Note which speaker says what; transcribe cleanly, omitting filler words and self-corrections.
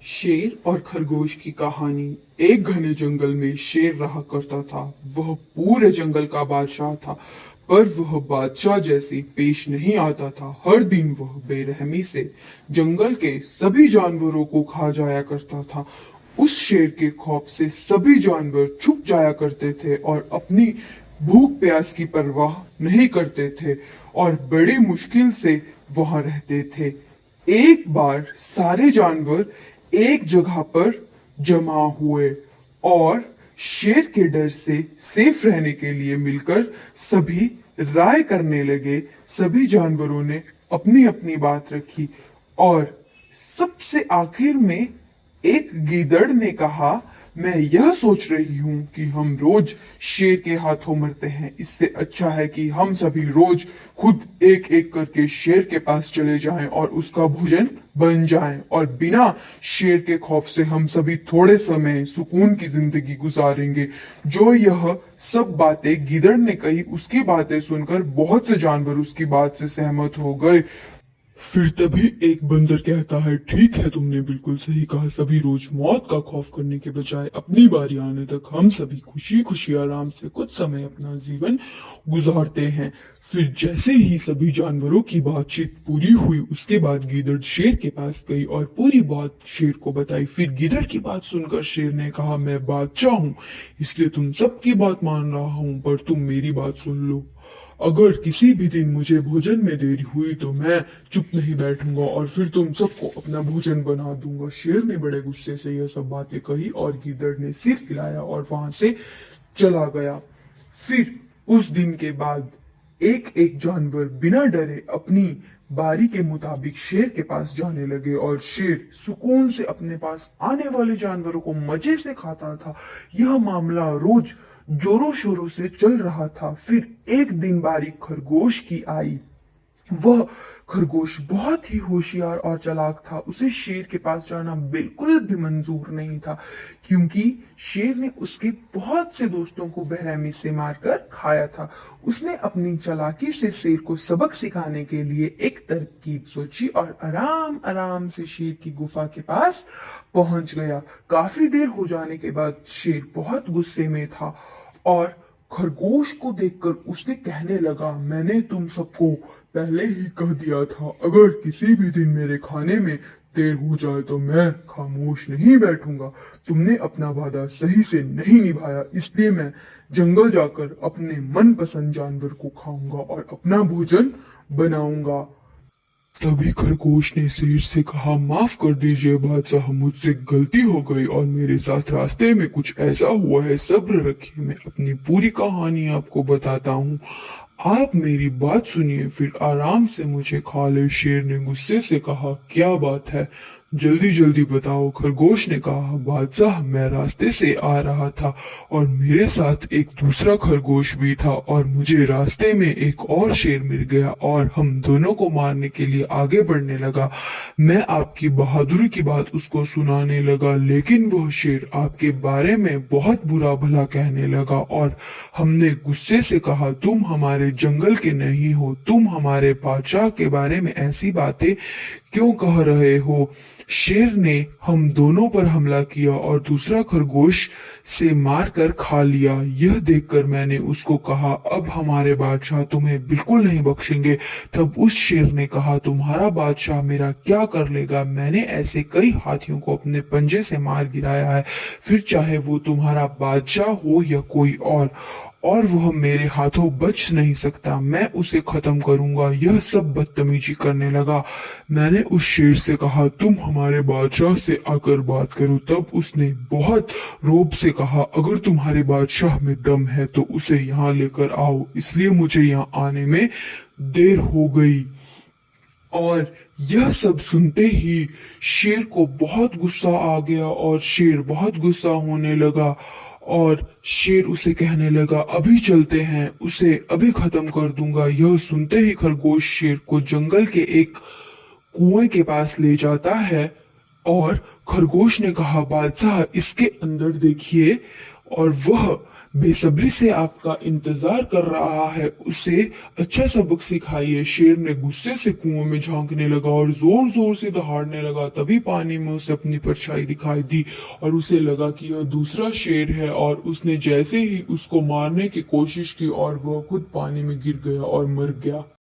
Speaker 1: शेर और खरगोश की कहानी। एक घने जंगल में शेर रहा करता था। वह पूरे जंगल का बादशाह था, पर वह बादशाह जैसे पेश नहीं आता था। हर दिन वह बेरहमी से जंगल के सभी जानवरों को खा जाया करता था। उस शेर के खौफ से सभी जानवर छुप जाया करते थे और अपनी भूख प्यास की परवाह नहीं करते थे और बड़ी मुश्किल से वहां रहते थे। एक बार सारे जानवर एक जगह पर जमा हुए और शेर के डर से सेफ रहने के लिए मिलकर सभी राय करने लगे। सभी जानवरों ने अपनी अपनी बात रखी और सबसे आखिर में एक गीदड़ ने कहा, मैं यह सोच रही हूँ कि हम रोज शेर के हाथों मरते हैं। इससे अच्छा है कि हम सभी रोज खुद एक एक करके शेर के पास चले जाएं और उसका भोजन बन जाएं और बिना शेर के खौफ से हम सभी थोड़े समय सुकून की जिंदगी गुजारेंगे। जो यह सब बातें गीदड़ ने कही, उसकी बातें सुनकर बहुत से जानवर उसकी बात से सहमत हो गए। फिर तभी एक बंदर कहता है, ठीक है, तुमने बिल्कुल सही कहा। सभी रोज मौत का खौफ करने के बजाय अपनी बारी आने तक हम सभी खुशी खुशी आराम से कुछ समय अपना जीवन गुजारते हैं। फिर जैसे ही सभी जानवरों की बातचीत पूरी हुई, उसके बाद गीदड़ शेर के पास गई और पूरी बात शेर को बताई। फिर गीदड़ की बात सुनकर शेर ने कहा, मैं बादशाह हूँ, इसलिए तुम सबकी बात मान रहा हूँ, पर तुम मेरी बात सुन लो। अगर किसी भी दिन मुझे भोजन में देरी हुई तो मैं चुप नहीं बैठूंगा और फिर तुम सबको अपना भोजन बना दूंगा। शेर ने बड़े गुस्से से यह सब बातें कही और गीदड़ ने सिर हिलाया और वहां से चला गया। फिर उस दिन के बाद एक एक जानवर बिना डरे अपनी बारी के मुताबिक शेर के पास जाने लगे और शेर सुकून से अपने पास आने वाले जानवरों को मजे से खाता था। यह मामला रोज जोरों शोरों से चल रहा था। फिर एक दिन बारी खरगोश की आई। वह खरगोश बहुत ही होशियार और चालाक था। उसे शेर के पास जाना बिल्कुल भी मंजूर नहीं था, क्योंकि शेर ने उसके बहुत से दोस्तों को बेरहमी से मारकर खाया था। उसने अपनी चालाकी से शेर को सबक सिखाने के लिए एक तरकीब सोची और आराम आराम से शेर की गुफा के पास पहुंच गया। काफी देर हो जाने के बाद शेर बहुत गुस्से में था और खरगोश को देखकर उसने कहने लगा, मैंने तुम सबको पहले ही कह दिया था, अगर किसी भी दिन मेरे खाने में देर हो जाए तो मैं खामोश नहीं बैठूंगा। तुमने अपना वादा सही से नहीं निभाया, इसलिए मैं जंगल जाकर अपने मनपसंद जानवर को खाऊंगा और अपना भोजन बनाऊंगा। तभी खरगोश ने शेर से कहा, माफ कर दीजिए बादशाह, मुझसे गलती हो गई और मेरे साथ रास्ते में कुछ ऐसा हुआ है। सब्र रखिए, मैं अपनी पूरी कहानी आपको बताता हूँ। आप मेरी बात सुनिए, फिर आराम से मुझे खा ले। शेर ने गुस्से से कहा, क्या बात है, जल्दी जल्दी बताओ। खरगोश ने कहा, बादशाह, मैं रास्ते से आ रहा था और मेरे साथ एक दूसरा खरगोश भी था और मुझे रास्ते में एक और शेर मिल गया और हम दोनों को मारने के लिए आगे बढ़ने लगा। मैं आपकी बहादुरी की बात उसको सुनाने लगा, लेकिन वह शेर आपके बारे में बहुत बुरा भला कहने लगा और हमने गुस्से से कहा, तुम हमारे जंगल के नहीं हो, तुम हमारे बादशाह के बारे में ऐसी बातें क्यों कह रहे हो। शेर ने हम दोनों पर हमला किया और दूसरा खरगोश से मार कर खा लिया। यह देखकर मैंने उसको कहा, अब हमारे बादशाह तुम्हें बिल्कुल नहीं बख्शेंगे। तब उस शेर ने कहा, तुम्हारा बादशाह मेरा क्या कर लेगा, मैंने ऐसे कई हाथियों को अपने पंजे से मार गिराया है, फिर चाहे वो तुम्हारा बादशाह हो या कोई और वह मेरे हाथों बच नहीं सकता। मैं उसे खत्म करूंगा। यह सब बदतमीजी करने लगा। मैंने उस शेर से कहा, तुम हमारे बादशाह से आकर बात करो। तब उसने बहुत रोब से कहा, अगर तुम्हारे बादशाह में दम है तो उसे यहाँ लेकर आओ, इसलिए मुझे यहाँ आने में देर हो गई। और यह सब सुनते ही शेर को बहुत गुस्सा आ गया और शेर बहुत गुस्सा होने लगा और शेर उसे कहने लगा, अभी चलते हैं, उसे अभी खत्म कर दूंगा। यह सुनते ही खरगोश शेर को जंगल के एक कुएं के पास ले जाता है और खरगोश ने कहा, बादशाह, इसके अंदर देखिए। और वह बेसब्री से आपका इंतजार कर रहा है, उसे अच्छा सबक सिखाइए। शेर ने गुस्से से कुएं में झांकने लगा और जोर जोर से दहाड़ने लगा। तभी पानी में उसे अपनी परछाई दिखाई दी और उसे लगा कि यह दूसरा शेर है, और उसने जैसे ही उसको मारने की कोशिश की और वह खुद पानी में गिर गया और मर गया।